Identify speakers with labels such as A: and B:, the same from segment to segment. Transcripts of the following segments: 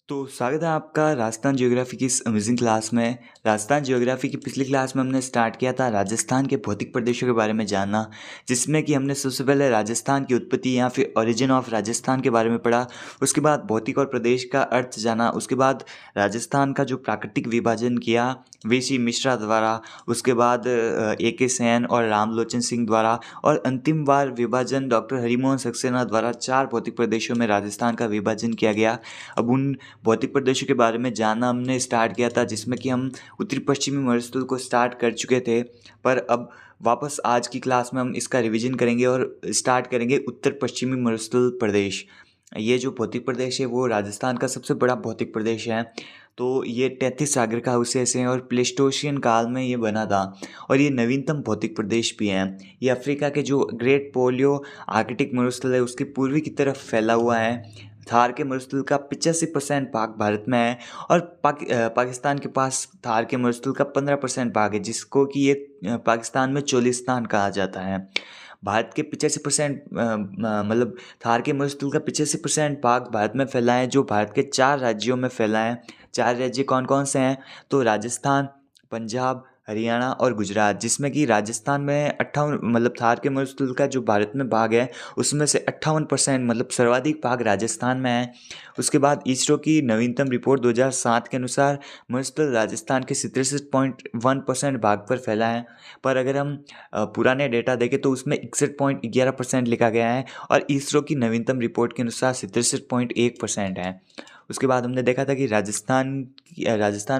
A: तो स्वागत है आपका राजस्थान ज्योग्राफी की इस अमेजिंग क्लास में। राजस्थान ज्योग्राफी की पिछली क्लास में हमने स्टार्ट किया था राजस्थान के भौतिक प्रदेशों के बारे में जानना, जिसमें कि हमने सबसे पहले राजस्थान की उत्पत्ति या फिर ओरिजिन ऑफ राजस्थान के बारे में पढ़ा। उसके बाद भौतिक और प्रदेश का अर्थ जाना। उसके बाद राजस्थान का जो प्राकृतिक विभाजन किया वीसी मिश्रा द्वारा। उसके बाद ए सेन और रामलोचन सिंह द्वारा। और अंतिम बार विभाजन डॉक्टर हरिमोहन सक्सेना द्वारा 4 भौतिक प्रदेशों में राजस्थान का विभाजन किया गया। अब उन भौतिक प्रदेशों के बारे में जानना हमने स्टार्ट किया था, जिसमें कि हम उत्तरी पश्चिमी मरुस्थल को स्टार्ट कर चुके थे। पर अब वापस आज की क्लास में हम इसका रिवीजन करेंगे और स्टार्ट करेंगे उत्तर पश्चिमी मरुस्थल प्रदेश। ये जो भौतिक प्रदेश है वो राजस्थान का सबसे बड़ा भौतिक प्रदेश है। तो ये 33 सागर का अवशेष है और प्लेस्टोशियन काल में ये बना था। और ये नवीनतम भौतिक प्रदेश भी है। ये अफ्रीका के जो ग्रेट पोलियो आर्कटिक मरुस्थल है उसके पूर्वी की तरफ फैला हुआ है। थार के मरुस्थल का 85% भाग भारत में है। और पाकिस्तान के पास थार के मरुस्थल का 15% भाग है, जिसको कि ये पाकिस्तान में चोलिस्तान कहा जाता है। भारत के 85% मतलब थार के मरुस्थल का 85% भाग भारत में फैला है, जो भारत के 4 राज्यों में फैला है। 4 राज्य कौन कौन से हैं? तो राजस्थान, पंजाब, हरियाणा और गुजरात। जिसमें कि राजस्थान में 58 मतलब थार के मरुस्थल का जो भारत में भाग है उसमें से 58% मतलब सर्वाधिक भाग राजस्थान में है। उसके बाद इसरो की नवीनतम रिपोर्ट 2007 के अनुसार मरुस्थल राजस्थान के 67.1% भाग पर फैला है। पर अगर हम पुराने डेटा देखें तो उसमें 61.11% लिखा गया है और इसरो की नवीनतम रिपोर्ट के अनुसार 67.1% है। उसके बाद हमने देखा था कि राजस्थान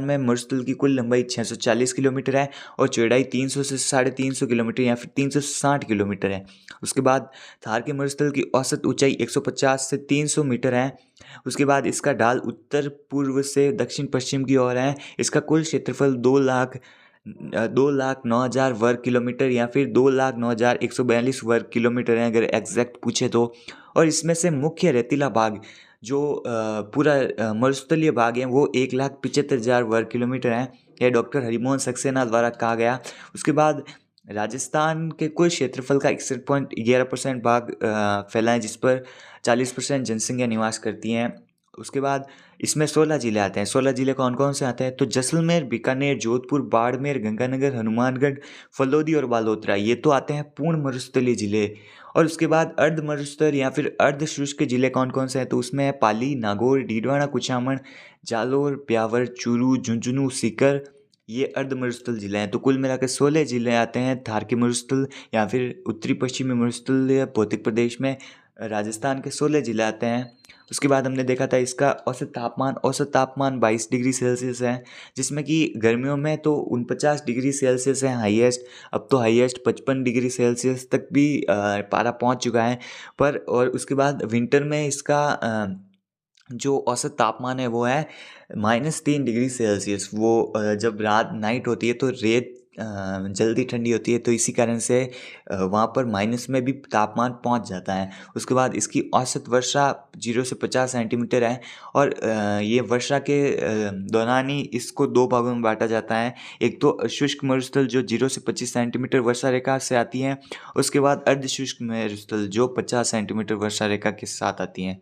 A: में मरुस्थल की कुल लंबाई 640 किलोमीटर है और चौड़ाई 300 से 350 किलोमीटर या फिर 360 किलोमीटर है। उसके बाद थार के मरुस्थल की औसत ऊंचाई 150 से 300 मीटर है। उसके बाद इसका ढाल उत्तर पूर्व से दक्षिण पश्चिम की ओर है। इसका कुल क्षेत्रफल 2,09,000 वर्ग किलोमीटर या फिर 2,09,142 वर्ग किलोमीटर है, अगर एग्जैक्ट पूछे तो। और इसमें से मुख्य रेतीला भाग जो पूरा मरुस्थलीय भाग है वो 1,75,000 वर्ग किलोमीटर है। यह डॉक्टर हरिमोहन सक्सेना द्वारा कहा गया। उसके बाद राजस्थान के कुल क्षेत्रफल का 61.11% भाग फैला है, जिस पर 40% जनसंख्या निवास करती हैं। उसके बाद इसमें 16 जिले आते हैं। 16 जिले कौन कौन से आते हैं? तो जैसलमेर, बीकानेर, जोधपुर, बाड़मेर, गंगानगर, हनुमानगढ़, फलोदी और बालोतरा, ये तो आते हैं पूर्ण मरुस्थलीय जिले। और उसके बाद अर्ध मरुस्थल या फिर अर्ध शुष्क जिले कौन कौन से हैं? तो उसमें है पाली, नागौर, डीडवाना, कुचामन, जालोर, ब्यावर, चूरू, झुंझुनू, सीकर, ये अर्ध मरुस्थल जिले हैं। तो कुल मिलाकर 16 जिले आते हैं थार के मरुस्थल या फिर उत्तरी पश्चिमी मरुस्थल भौतिक प्रदेश में। राजस्थान के 16 जिले आते हैं। उसके बाद हमने देखा था इसका औसत तापमान 22 डिग्री सेल्सियस है, जिसमें कि गर्मियों में तो 49 डिग्री सेल्सियस है हाईएस्ट। अब तो हाईएस्ट 55 डिग्री सेल्सियस तक भी पारा पहुंच चुका है। पर और उसके बाद विंटर में इसका जो औसत तापमान है वो है -3 डिग्री सेल्सियस। वो जब रात नाइट होती है तो रेत जल्दी ठंडी होती है, तो इसी कारण से वहाँ पर माइनस में भी तापमान पहुँच जाता है। उसके बाद इसकी औसत वर्षा 0 से 50 सेंटीमीटर है। और ये वर्षा के दौरान ही इसको 2 भागों में बांटा जाता है। एक तो शुष्क मरुस्थल जो 0 से 25 सेंटीमीटर वर्षा रेखा से आती हैं। उसके बाद अर्ध शुष्क मरुस्थल जो 50 सेंटीमीटर वर्षा रेखा के साथ आती हैं।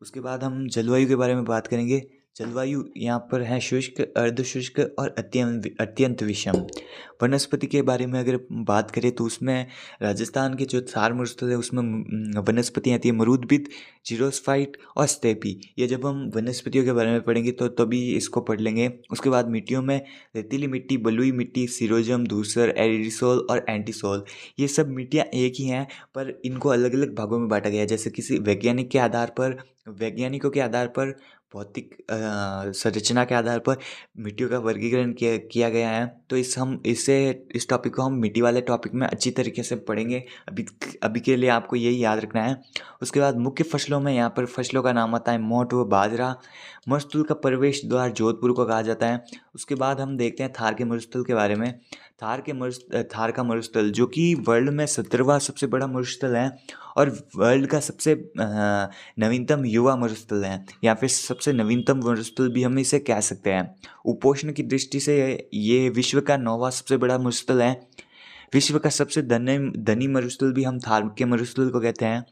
A: उसके बाद हम जलवायु के बारे में बात करेंगे। जलवायु यहाँ पर है शुष्क, अर्धशुष्क और अत्यंत विषम। वनस्पति के बारे में अगर बात करें तो उसमें राजस्थान के जो थार मरुस्थल है उसमें वनस्पति आती है मरूदबिद, जीरोस्फाइट और स्टेपी। ये जब हम वनस्पतियों के बारे में पढ़ेंगे तो तभी इसको पढ़ लेंगे। उसके बाद मिट्टियों में रेतीली मिट्टी, बलुई मिट्टी, सिरोजम, धूसर, एरिसोल और एंटीसोल, ये सब मिट्टियाँ एक ही हैं पर इनको अलग अलग भागों में बांटा गया है। जैसे किसी वैज्ञानिकों के आधार पर भौतिक संरचना के आधार पर मिट्टियों का वर्गीकरण किया गया है। तो इस टॉपिक को हम मिट्टी वाले टॉपिक में अच्छी तरीके से पढ़ेंगे। अभी के लिए आपको यही याद रखना है। उसके बाद मुख्य फसलों में यहाँ पर फसलों का नाम आता है मोठ व बाजरा। मरुस्थल का प्रवेश द्वार जोधपुर को कहा जाता है। उसके बाद हम देखते हैं थार के मरुस्थल के बारे में। थार का मरुस्थल जो कि वर्ल्ड में 17वां सबसे बड़ा मरुस्थल है और वर्ल्ड का सबसे नवीनतम युवा मरुस्थल है या फिर सबसे नवीनतम मरुस्थल भी हम इसे कह सकते हैं। उपोष्ण की दृष्टि से ये विश्व का 9वां सबसे बड़ा मरुस्थल है। विश्व का सबसे धनी मरुस्थल भी हम थार के मरुस्थल को कहते हैं।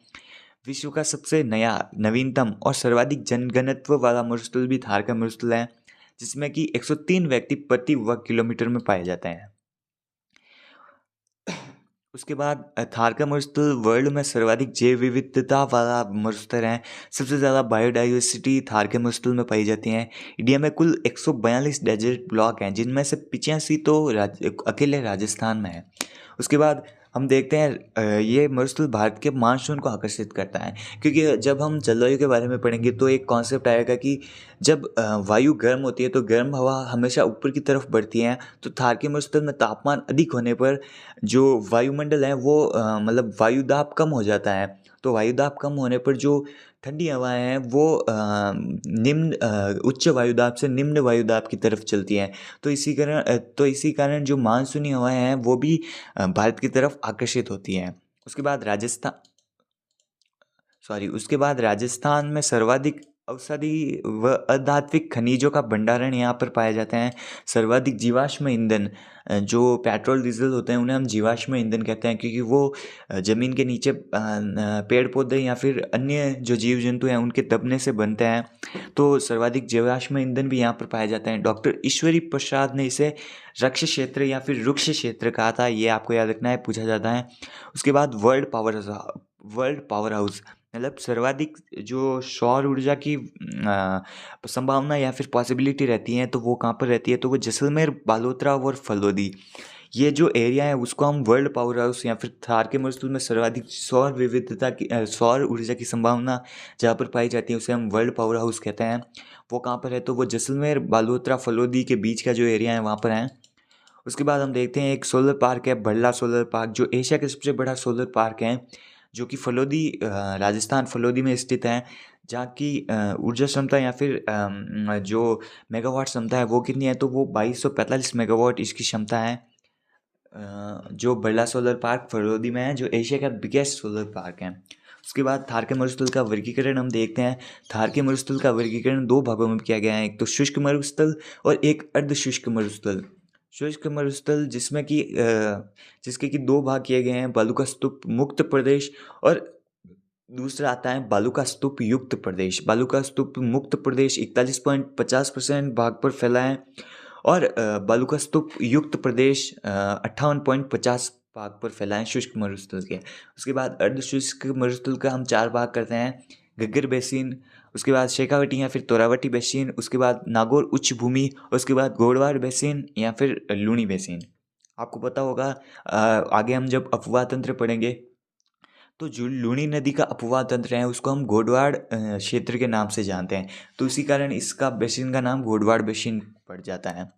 A: विश्व का सबसे नवीनतम और सर्वाधिक जनघनत्व वाला मरुस्थल भी थार का मरुस्थल है, जिसमें कि 103 व्यक्ति प्रति वर्ग किलोमीटर में पाए जाते हैं। उसके बाद थार का मरुस्थल वर्ल्ड में सर्वाधिक जैव विविधता वाला मरुस्थल है। सबसे ज़्यादा बायोडाइवर्सिटी थार के मरुस्थल में पाई जाती है। इंडिया में कुल 142 डेजर्ट ब्लॉक हैं, जिनमें से 85 तो अकेले राजस्थान में है। उसके बाद हम देखते हैं ये मरुस्थल भारत के मानसून को आकर्षित करता है, क्योंकि जब हम जलवायु के बारे में पढ़ेंगे तो एक कॉन्सेप्ट आएगा कि जब वायु गर्म होती है तो गर्म हवा हमेशा ऊपर की तरफ बढ़ती है। तो थार के मरुस्थल में तापमान अधिक होने पर जो वायुमंडल है वो मतलब वायुदाब कम हो जाता है। तो वायुदाब कम होने पर जो ठंडी हवाएं हैं वो उच्च वायुदाब से निम्न वायुदाब की तरफ चलती हैं। तो इसी कारण जो मानसूनी हवाएं हैं वो भी भारत की तरफ आकर्षित होती हैं। उसके बाद राजस्थान में सर्वाधिक औषधि व अधात्विक खनिजों का भंडारण यहाँ पर पाए जाते हैं। सर्वाधिक जीवाश्म ईंधन जो पेट्रोल डीजल होते हैं उन्हें हम जीवाश्म ईंधन कहते हैं, क्योंकि वो ज़मीन के नीचे पेड़ पौधे या फिर अन्य जो जीव जंतु हैं उनके दबने से बनते हैं। तो सर्वाधिक जीवाश्म ईंधन भी यहाँ पर पाए जाते हैं। डॉक्टर ईश्वरी प्रसाद ने इसे रक्ष क्षेत्र या फिर रुक्ष क्षेत्र कहा था, ये आपको याद रखना है, पूछा जाता है। उसके बाद वर्ल्ड पावर हाउस मतलब सर्वाधिक जो सौर ऊर्जा की संभावना या फिर पॉसिबिलिटी रहती है तो वो कहाँ पर रहती है, तो वो जैसलमेर, बालोतरा और फलोदी, ये जो एरिया है उसको हम वर्ल्ड पावर हाउस या फिर थार के मरुस्थल में सर्वाधिक सौर ऊर्जा की संभावना जहाँ पर पाई जाती है उसे हम वर्ल्ड पावर हाउस कहते हैं। वो कहाँ पर है, तो वो जैसलमेर, बालोतरा, फलोदी के बीच का जो एरिया है वहाँ पर है। उसके बाद हम देखते हैं एक सोलर पार्क है, बड़ला सोलर पार्क, जो एशिया का सबसे बड़ा सोलर पार्क है, जो कि फलोदी राजस्थान फलोदी में स्थित है। जहाँ की ऊर्जा क्षमता या फिर जो मेगावाट क्षमता है वो कितनी है, तो वो 2245 मेगावाट इसकी क्षमता है। जो बड़ला सोलर पार्क फलोदी में है, जो एशिया का बिगेस्ट सोलर पार्क है। उसके बाद थार के मरुस्थल का वर्गीकरण हम देखते हैं। थार के मरुस्थल का वर्गीकरण दो भागों में किया गया है, एक तो शुष्क मरुस्थल और एक अर्ध शुष्क मरुस्थल। शुष्क मरुस्थल जिसके कि दो भाग किए गए हैं, बालू का स्तूप मुक्त प्रदेश और दूसरा आता है बालू का स्तूप युक्त प्रदेश। बालू का स्तूप मुक्त प्रदेश 41.50% भाग पर फैला है और बालू का स्तूप युक्त प्रदेश 58.50 भाग पर फैला है शुष्क मरुस्थल के। उसके बाद अर्ध शुष्क मरुस्थल का हम 4 भाग करते हैं, घग्गर बेसिन, उसके बाद शेखावटी या फिर तोरावटी बेसिन, उसके बाद नागौर उच्च भूमि, उसके बाद गोडवार बेसिन या फिर लूणी बेसिन। आपको पता होगा आगे हम जब अपवाह तंत्र पढ़ेंगे तो जो लूणी नदी का अपवाह तंत्र है उसको हम घोडवाड़ क्षेत्र के नाम से जानते हैं, तो इसी कारण इसका बेसिन का नाम घोडवाड़ बेसिन पड़ जाता है।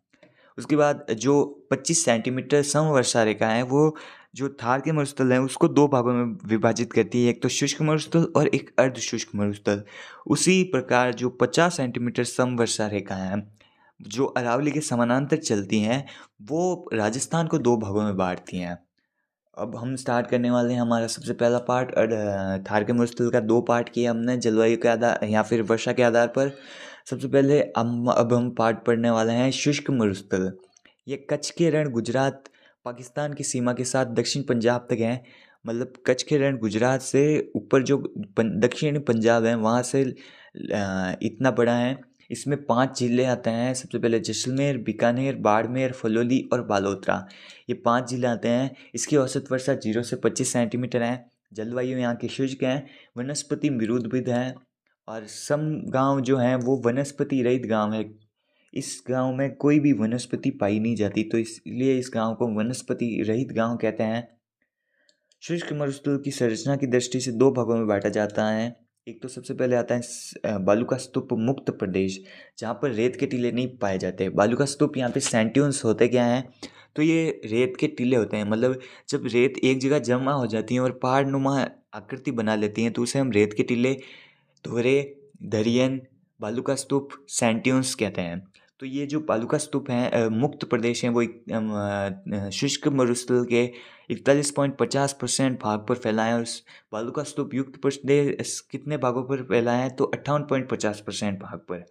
A: उसके बाद जो 25 सेंटीमीटर समवर्षा रेखा है वो जो थार के मरुस्थल है उसको दो भागों में विभाजित करती है, एक तो शुष्क मरुस्थल और एक अर्ध शुष्क मरुस्थल। उसी प्रकार जो 50 सेंटीमीटर समवर्षा रेखा है जो अरावली के समानांतर चलती हैं वो राजस्थान को दो भागों में बांटती हैं। अब हम स्टार्ट करने वाले हैं हमारा सबसे पहला पार्ट। थार के मरुस्थल का दो पार्ट किया हमने जलवायु के आधार या फिर वर्षा के आधार पर। सबसे पहले अब हम पार्ट पढ़ने वाले हैं शुष्क मरुस्थल। ये कच्छ के रण गुजरात पाकिस्तान की सीमा के साथ दक्षिण पंजाब तक है। मतलब कच्छ के रण गुजरात से ऊपर जो दक्षिण पंजाब है वहाँ से इतना बड़ा है। इसमें 5 ज़िले आते हैं। सबसे पहले जैसलमेर, बीकानेर, बाड़मेर, फलौदी और बालोतरा, ये 5 ज़िले आते हैं। इसकी औसत वर्षा 0 से 25 सेंटीमीटर है। जलवायु यहाँ की शुष्क है। वनस्पति मृदुबिद है और सम गांव जो हैं वो वनस्पति रहित गांव है। इस गांव में कोई भी वनस्पति पाई नहीं जाती, तो इसलिए इस गांव को वनस्पति रहित गांव कहते हैं। शुष्क मरुस्थल की संरचना की दृष्टि से दो भागों में बांटा जाता है। एक तो सबसे पहले आता है बालू का स्तूप मुक्त प्रदेश, जहाँ पर रेत के टीले नहीं पाए जाते। बालू का स्तूप यहाँ पे सैंट्यून्स होते क्या हैं, तो ये रेत के टीले होते हैं। मतलब जब रेत एक जगह जमा हो जाती है और पहाड़ नुमा आकृति बना लेती हैं तो उसे हम रेत के टीले, धोरे, दरियन, बालू का स्तूप, सैंट्यून्स कहते हैं। तो ये जो बालू का स्तूप है मुक्त प्रदेश है वो शुष्क मरुस्थल के 41.50% भाग पर फैला है। और बालू का स्तूप युक्त प्रदेश कितने भागों पर फैला है, तो 58.50% भाग पर।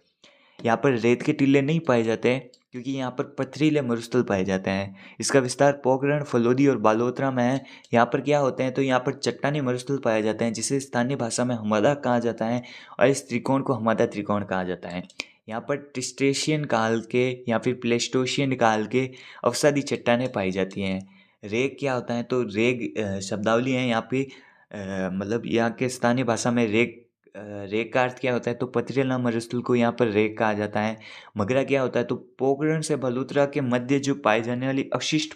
A: यहाँ पर रेत के टीले नहीं पाए जाते, क्योंकि यहाँ पर पथरीले मरुस्थल पाए जाते हैं। इसका विस्तार पोखरण, फलोदी और बालोतरा में है। यहाँ पर क्या होते हैं, तो यहाँ पर चट्टानी मरुस्थल पाए जाते हैं जिसे स्थानीय भाषा में हमादा कहा जाता है और इस त्रिकोण को हमादा त्रिकोण कहा जाता है। यहाँ पर ट्रिस्टेशियन काल के या फिर प्लेस्टोशियन काल के अवसादी चट्टानें पाई जाती हैं। रेग क्या होता है, तो रेग शब्दावली है यहाँ पे, मतलब यहाँ के स्थानीय भाषा में रेग, रेग का अर्थ क्या होता है, तो पथरीला मरुस्थल को यहाँ पर रेग कहा जाता है। मगरा क्या होता है, तो पोखरण से बलूतरा के मध्य जो पाई जाने वाली अवशिष्ट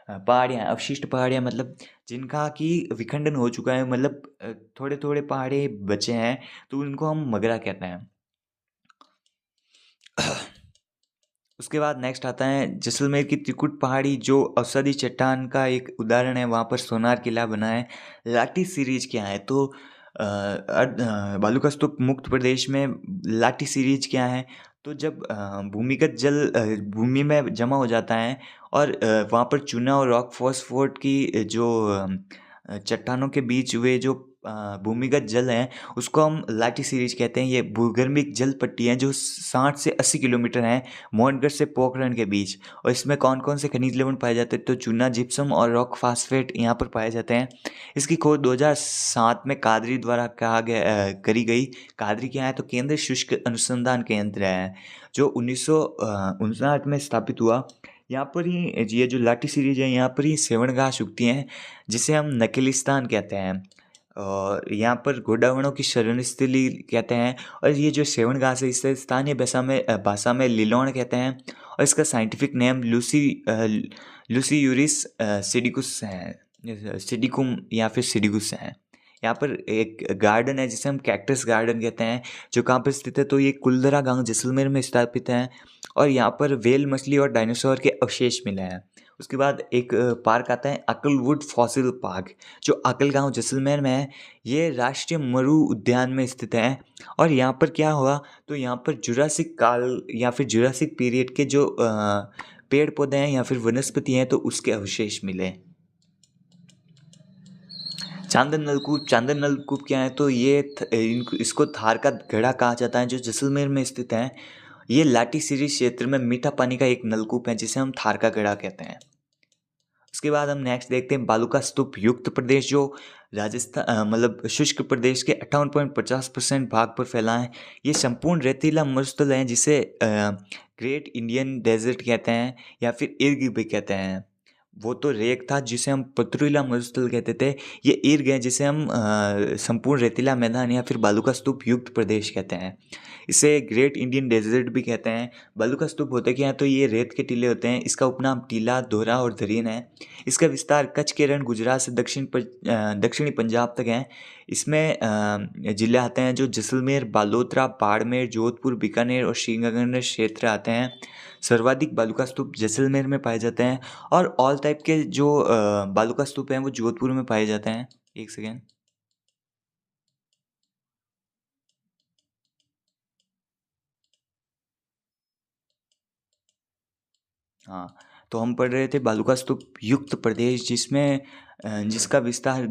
A: पहाड़ियाँ, अवशिष्ट पहाड़ियाँ मतलब जिनका कि विखंडन हो चुका है, मतलब थोड़े थोड़े पहाड़े बचे हैं, तो उनको हम मगरा कहते हैं। उसके बाद नेक्स्ट आता है जैसलमेर की त्रिकुट पहाड़ी, जो अवसादी चट्टान का एक उदाहरण है। वहाँ पर सोनार किला बना है। लाटी सीरीज क्या है, तो बालूका स्तूप मुक्त प्रदेश में लाटी सीरीज क्या है, तो जब भूमिगत जल भूमि में जमा हो जाता है और वहाँ पर चूना और रॉक फॉस्फोर्ट की जो चट्टानों के बीच हुए जो भूमिगत जल हैं, उसको हम लाटी सीरीज कहते हैं। ये भूगर्भिक जल पट्टी है जो 60 से 80 किलोमीटर है मोहनगढ़ से पोखरण के बीच। और इसमें कौन कौन से खनिज लवण पाए जाते हैं, तो चूना, जिप्सम और रॉक फास्फेट यहाँ पर पाए जाते हैं। इसकी खोज 2007 में कादरी द्वारा करी गई। कादरी क्या है, तो केंद्रीय शुष्क अनुसंधान केंद्र है जो 1959 में स्थापित हुआ। यहाँ पर ही ये जो लाटी सीरीज है, यहाँ पर ही सेवन घास उगती हैं जिसे हम नकेलिस्तान कहते हैं, और यहाँ पर गोडावणों की शरण स्थली कहते हैं। और ये जो सेवन घास है इसे स्थानीय भाषा में लिलोण कहते हैं और इसका साइंटिफिक नेम लूसीयूरिस सिडिकुस है, सिडिकुम या फिर सिडिकुस है। यहाँ पर एक गार्डन है जिसे हम कैक्टस गार्डन कहते हैं, जो कहाँ पर स्थित है, तो ये कुलदरा गांव जैसलमेर में स्थापित है और यहाँ पर व्हेल मछली और डायनासोर के अवशेष मिले हैं। उसके बाद एक पार्क आता है अकलवुड फॉसिल पार्क, जो अकल गांव जैसलमेर में है। ये राष्ट्रीय मरु उद्यान में स्थित है और यहाँ पर क्या हुआ, तो यहाँ पर जुरासिक काल या फिर जुरासिक पीरियड के जो पेड़ पौधे हैं या फिर वनस्पति हैं, तो उसके अवशेष मिले। चांदन नलकूप क्या है, तो ये इसको थार का गढ़ा कहा जाता है जो जैसलमेर में स्थित है। ये लाटी सीरीज क्षेत्र में मीठा पानी का एक नलकूप है जिसे हम थार का गढ़ा कहते हैं। उसके बाद हम नेक्स्ट देखते हैं बालूका स्तूप युक्त प्रदेश, जो राजस्थान मतलब शुष्क प्रदेश के 58.50% भाग पर फैला है। ये संपूर्ण रेतीला मरुस्थल है जिसे ग्रेट इंडियन डेजर्ट कहते हैं या फिर इर्ग भी कहते हैं। वो तो रेक था जिसे हम पथरीला मरुस्थल कहते थे, ये इर्ग है जिसे हम संपूर्ण रेतीला मैदान या फिर बालूका स्तूप युक्त प्रदेश कहते हैं। इसे ग्रेट इंडियन डेजर्ट भी कहते हैं। बालूका स्तूप होते क्या है, तो ये रेत के टीले होते हैं। इसका उपनाम टीला, दोहरा और दरीन है। इसका विस्तार कच्छ के रण गुजरात से दक्षिणी पंजाब तक है। इसमें जिले आते हैं जो जैसलमेर, बालोतरा, बाड़मेर, जोधपुर, बीकानेर और श्रीगंगानगर क्षेत्र आते हैं। सर्वाधिक बालूका स्तूप जैसलमेर में पाए जाते हैं और ऑल टाइप के जो बालूका स्तूप हैं वो जोधपुर में पाए जाते हैं। एक सेकेंड। हाँ, तो हम पढ़ रहे थे बालूका स्तूप युक्त प्रदेश, जिसमें जिसका विस्तार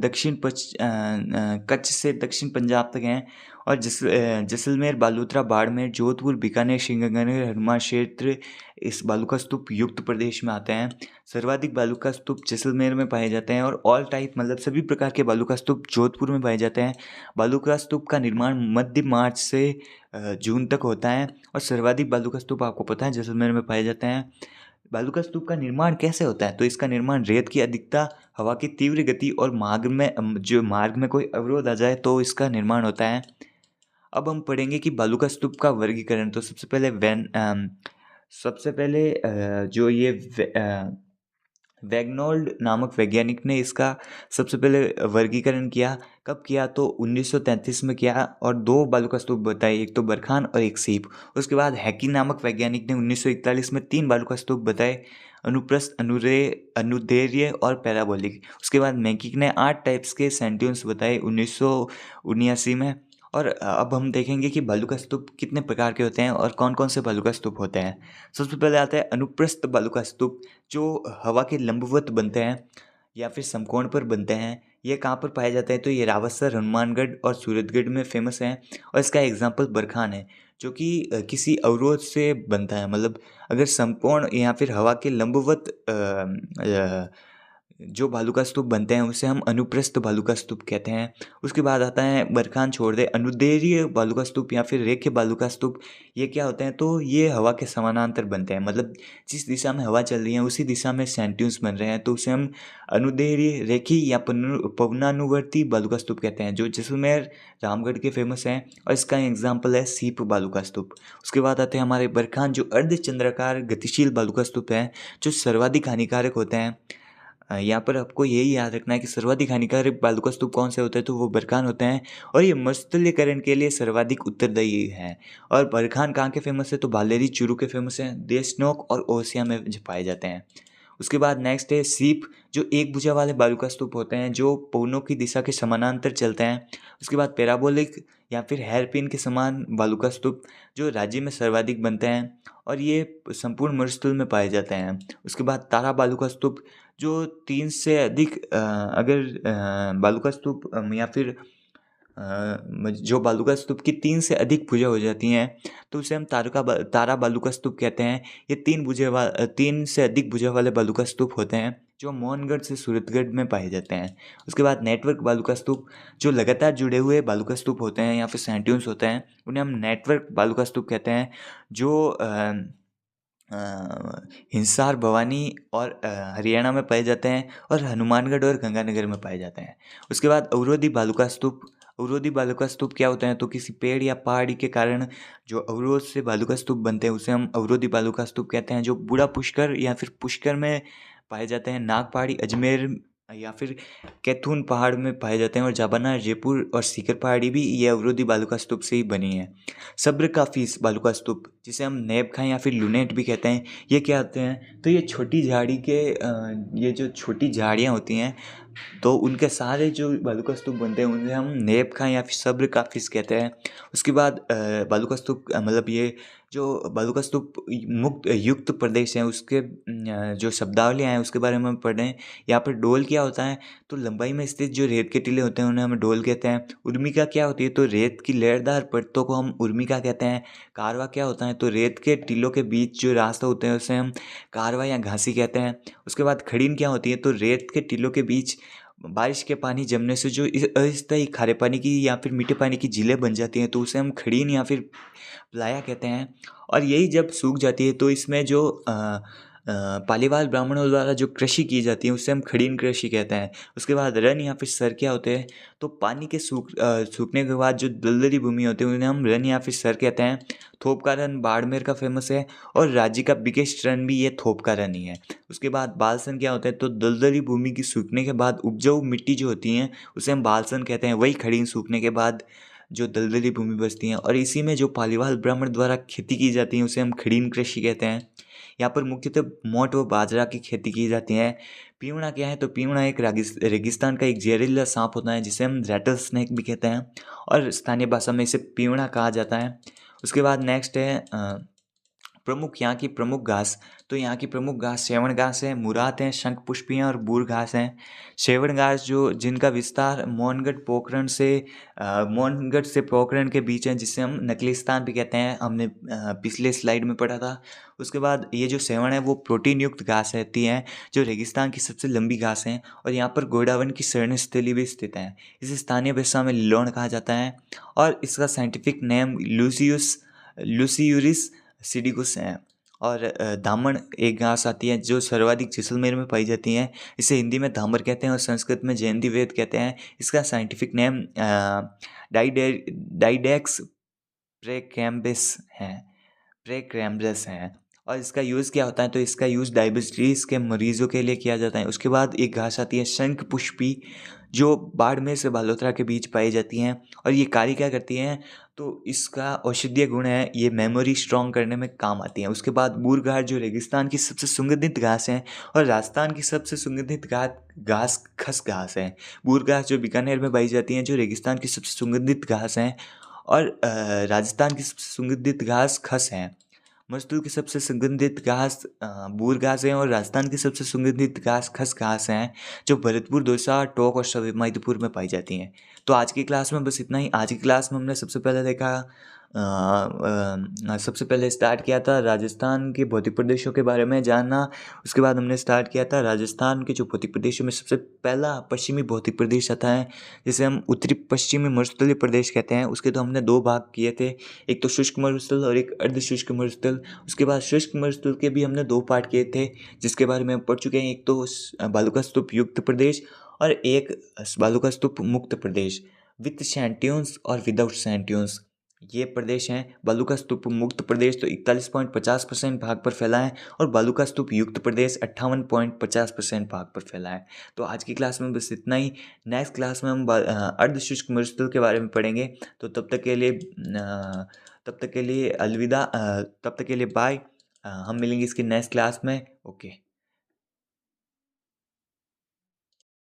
A: कच्छ से दक्षिण पंजाब तक है और जैसलमेर, बालोतरा, बाड़मेर, जोधपुर, बीकानेर, श्रीगंगानगर, हनुमान क्षेत्र इस बालूका स्तूप युक्त प्रदेश में आते हैं। सर्वाधिक बालूका स्तूप जैसलमेर में पाए जाते हैं और ऑल टाइप मतलब सभी प्रकार के बालूका स्तूप जोधपुर में पाए जाते हैं। बालूका स्तूप का निर्माण मध्य मार्च से जून तक होता है और सर्वाधिक बालूका स्तूप आपको पता है जैसलमेर में पाए जाते हैं। बालूका स्तूप का निर्माण कैसे होता है, तो इसका निर्माण रेत की अधिकता, हवा की तीव्र गति और मार्ग में कोई अवरोध आ जाए तो इसका निर्माण होता है। अब हम पढ़ेंगे कि बालूका स्तूप का वर्गीकरण। तो सबसे पहले जो ये वैग्नोल्ड नामक वैज्ञानिक ने इसका सबसे पहले वर्गीकरण किया। कब किया, तो 1933 में किया और दो बालूका स्तूप बताए, एक तो बरखान और एक सीप। उसके बाद हैकी नामक वैज्ञानिक ने 1941 में 3 बालूका स्तूप बताए, अनुप्रस्थ, अनुदैर्ध्य और पैराबोलिक। उसके बाद मैकिक ने 8 टाइप्स के सेंट्यून्स बताए 1979 में। और अब हम देखेंगे कि बालूका स्तूप कितने प्रकार के होते हैं और कौन कौन से बालूका स्तूप होते हैं। सबसे पहले आता है अनुप्रस्थ बालूका स्तूप, जो हवा के लंबवत बनते हैं या फिर समकोण पर बनते हैं। ये कहाँ पर पाए जाते हैं, तो ये रावतसर, हनुमानगढ़ और सूरतगढ़ में फेमस हैं और इसका एग्जाम्पल बरखान है, जो कि किसी अवरोध से बनता है। मतलब अगर संपूर्ण या फिर हवा के लंबवत जो बालू का स्तूप बनते हैं उसे हम अनुप्रस्थ बालू का स्तूप कहते हैं। उसके बाद आता है बरखान छोड़ दे अनुदैर्ध्य बालू का स्तूप या फिर रेखीय बालू का स्तूप। ये क्या होते हैं, तो ये हवा के समानांतर बनते हैं। मतलब जिस दिशा में हवा चल रही है उसी दिशा में सैंट्यून्स बन रहे हैं, तो उसे हम अनुदैर्ध्य रेखीय या पवनानुवर्ती बालू का स्तूप कहते हैं, जो जैसलमेर रामगढ़ के फेमस हैं। और इसका एग्जाम्पल है सीप बालू का स्तूप। उसके बाद आते हैं हमारे बरखान, जो अर्धचंद्राकार गतिशील बालू का स्तूप है, जो सर्वाधिक हानिकारक होते हैं। यहाँ पर आपको यही याद रखना है कि सर्वाधिक हानिकारक बालू का स्तूप कौन से होते हैं, तो वो बरखान होते हैं। और ये मरुस्थलीकरण के लिए सर्वाधिक उत्तरदायी हैं। और बरखान कहाँ के फेमस है, तो बालेरी चूरू के फेमस हैं, देशनोक और ओसिया में पाए जाते हैं। उसके बाद नेक्स्ट है सीप, जो एक भुजा वाले बालू का स्तूप होते हैं, जो पवनों की दिशा के समानांतर चलते हैं। उसके बाद पैराबोलिक या फिर हेयरपिन के समान बालू का स्तूप, जो राज्य में सर्वाधिक बनते हैं और ये संपूर्ण मरुस्थल में पाए जाते हैं। उसके बाद तारा बालू का स्तूप, जो 3 से अधिक बालू का स्तूप या फिर जो बालू का स्तूप की 3 से अधिक भुजा हो जाती हैं, तो उसे हम तारा बालू का स्तूप कहते हैं। ये 3 से अधिक भुजा वाले बालू का स्तूप होते हैं, जो मोहनगढ़ से सूरतगढ़ में पाए जाते हैं। उसके बाद नेटवर्क बालू का स्तूप, जो लगातार जुड़े हुए बालू का स्तूप होते हैं या फिर सैंट्यून्स होते हैं, उन्हें हम नेटवर्क बालू का स्तूप कहते हैं, जो हिसार, भवानी और हरियाणा में पाए जाते हैं और हनुमानगढ़ और गंगानगर में पाए जाते हैं। उसके बाद अवरोधी बालू का स्तूप। अवरोधी बालू का स्तूप क्या होते हैं, तो किसी पेड़ या पहाड़ी के कारण जो अवरोध से बालू का स्तूप बनते हैं उसे हम अवरोधी बालू का स्तूप कहते हैं, जो बूढ़ा पुष्कर या फिर पुष्कर में पाए जाते हैं। नाग पहाड़ी, अजमेर या फिर कैथून पहाड़ में पाए जाते हैं। और जापाना, जयपुर और सीकर पहाड़ी भी ये अवरोधी बालू का स्तूप से ही बनी है। सब्र का फीस बालू का स्तूप, जिसे हम नेब खां या फिर लूनेट भी कहते हैं, ये क्या होते हैं, तो ये छोटी झाड़ी के ये जो छोटी झाड़ियाँ होती हैं, तो उनके सारे जो बालू का स्तूप बनते हैं उन्हें हम नेब खां या फिर सब्र का फीस कहते हैं। उसके बाद बालू का स्तूप मतलब ये जो बालू का स्तूप मुक्त युक्त प्रदेश है उसके जो शब्दावलियाँ हैं उसके बारे में हम पढ़ रहे हैं। यहाँ पर डोल क्या होता है, तो लंबाई में स्थित जो रेत के टीले होते हैं उन्हें हम डोल कहते हैं। उर्मिका क्या होती है, तो रेत की लहरदार परतों को हम उर्मिका कहते हैं। कारवा क्या होता है, तो रेत के टीलों के बीच जो रास्ता होते हैं उसे हम कारवा या घासी कहते हैं। उसके बाद खड़ीन क्या होती है, तो रेत के टीलों के बीच बारिश के पानी जमने से जो अस्थायी खारे पानी की या फिर मीठे पानी की झीलें बन जाती हैं, तो उसे हम खड़ीन या फिर प्लाया कहते हैं। और यही जब सूख जाती है तो इसमें जो पालीवाल ब्राह्मणों द्वारा जो कृषि की जाती है उसे हम खड़ीन कृषि कहते हैं। उसके बाद रन या फिर सर क्या होते हैं, तो पानी के सूखने के बाद जो दलदली भूमि होती है उन्हें हम रन या फिर सर कहते हैं। थोप का रन बाड़मेर का फेमस है और राज्य का बिगेस्ट रन भी ये थोप का रन ही है। उसके बाद बालसन क्या होता है, तो दलदली भूमि की सूखने के बाद उपजाऊ मिट्टी जो होती है उसे हम बालसन कहते हैं। वही खड़ीन सूखने के बाद जो दलदली भूमि बचती हैं और इसी में जो पालीवाल ब्राह्मण द्वारा खेती की जाती है उसे हम खड़ीन कृषि कहते हैं। यहाँ पर मुख्यतः मोट व बाजरा की खेती की जाती है। पीवड़ा क्या है, तो पीवड़ा एक रेगिस्तान का एक जहरीला सांप होता है जिसे हम रैटल स्नेक भी कहते हैं और स्थानीय भाषा में इसे पीवड़ा कहा जाता है। उसके बाद नेक्स्ट है प्रमुख यहाँ की प्रमुख घास, तो यहाँ की प्रमुख घास सेवण घास है, मुरात हैं, शंख पुष्पियाँ और बूर घास हैं। सेवण घास जो जिनका विस्तार मोहनगढ़ से पोखरण के बीच है, जिसे हम नकलिस्तान भी कहते हैं, हमने पिछले स्लाइड में पढ़ा था। उसके बाद ये जो सेवण है वो प्रोटीन युक्त घास रहती है, जो रेगिस्तान की सबसे लंबी घास है और यहाँ पर गोडावन की शरण स्थली भी स्थित है। इसे स्थानीय भाषा में लिलोण कहा जाता है और इसका साइंटिफिक नेम लूसियूरिस सिडिकुस है। और धामण एक घास आती है जो सर्वाधिक जैसलमेर में पाई जाती है। इसे हिंदी में धामर कहते हैं और संस्कृत में जयंती वेद कहते हैं। इसका साइंटिफिक नेम डाइडेक्स प्रेक्रैम्बस है। और इसका यूज़ क्या होता है, तो इसका यूज़ डायबिटीज़ के मरीजों के लिए किया जाता है। उसके बाद एक घास आती है शंख पुष्पी, जो बाड़मेर से बालोतरा के बीच पाई जाती हैं और ये कार्य क्या करती हैं, तो इसका औषधीय गुण है, ये मेमोरी स्ट्रॉन्ग करने में काम आती है। उसके बाद बूर घास जो रेगिस्तान की सबसे सुगंधित घास है और राजस्थान की सबसे सुगंधित घास खस घास है। बूर घास जो बीकानेर में पाई जाती हैं, जो रेगिस्तान की सबसे सुगंधित घास हैं और राजस्थान की सबसे सुगंधित घास खस है। मजदूर की सबसे सुगंधित घास बूर घास है और राजस्थान की सबसे सुगंधित घास खस घास हैं, जो भरतपुर, दौसा, टोंक और सवाई माधोपुर में पाई जाती हैं। तो आज की क्लास में बस इतना ही। आज की क्लास में हमने सबसे पहले देखा सबसे पहले स्टार्ट किया था राजस्थान के भौतिक प्रदेशों के बारे में जानना। उसके बाद हमने स्टार्ट किया था राजस्थान के जो भौतिक प्रदेशों में सबसे पहला पश्चिमी भौतिक प्रदेश आता है, जिसे हम उत्तरी पश्चिमी मरुस्थलीय प्रदेश कहते हैं। उसके तो हमने दो भाग किए थे, एक तो शुष्क मरुस्थल और एक अर्ध शुष्क मरुस्थल। उसके बाद शुष्क मरुस्थल के भी हमने दो पार्ट किए थे, जिसके बारे में हम पढ़ चुके हैं। एक तो बालुका स्तूप युक्त प्रदेश और एक बालुका स्तूप मुक्त प्रदेश, विथ सैंट्यून्स और विदाउट सैंट्यून्स। ये प्रदेश हैं। बालुका स्तूप मुक्त प्रदेश तो 41.50% भाग पर फैला है और बालुका स्तूप युक्त प्रदेश 58.50% भाग पर फैला है। तो आज की क्लास में बस इतना ही। नेक्स्ट क्लास में हम अर्ध शुष्क मरुस्थल के बारे में पढ़ेंगे। तो तब तक के लिए अलविदा। तब तक के लिए बाय। हम मिलेंगे इसकी नेक्स्ट क्लास में। ओके।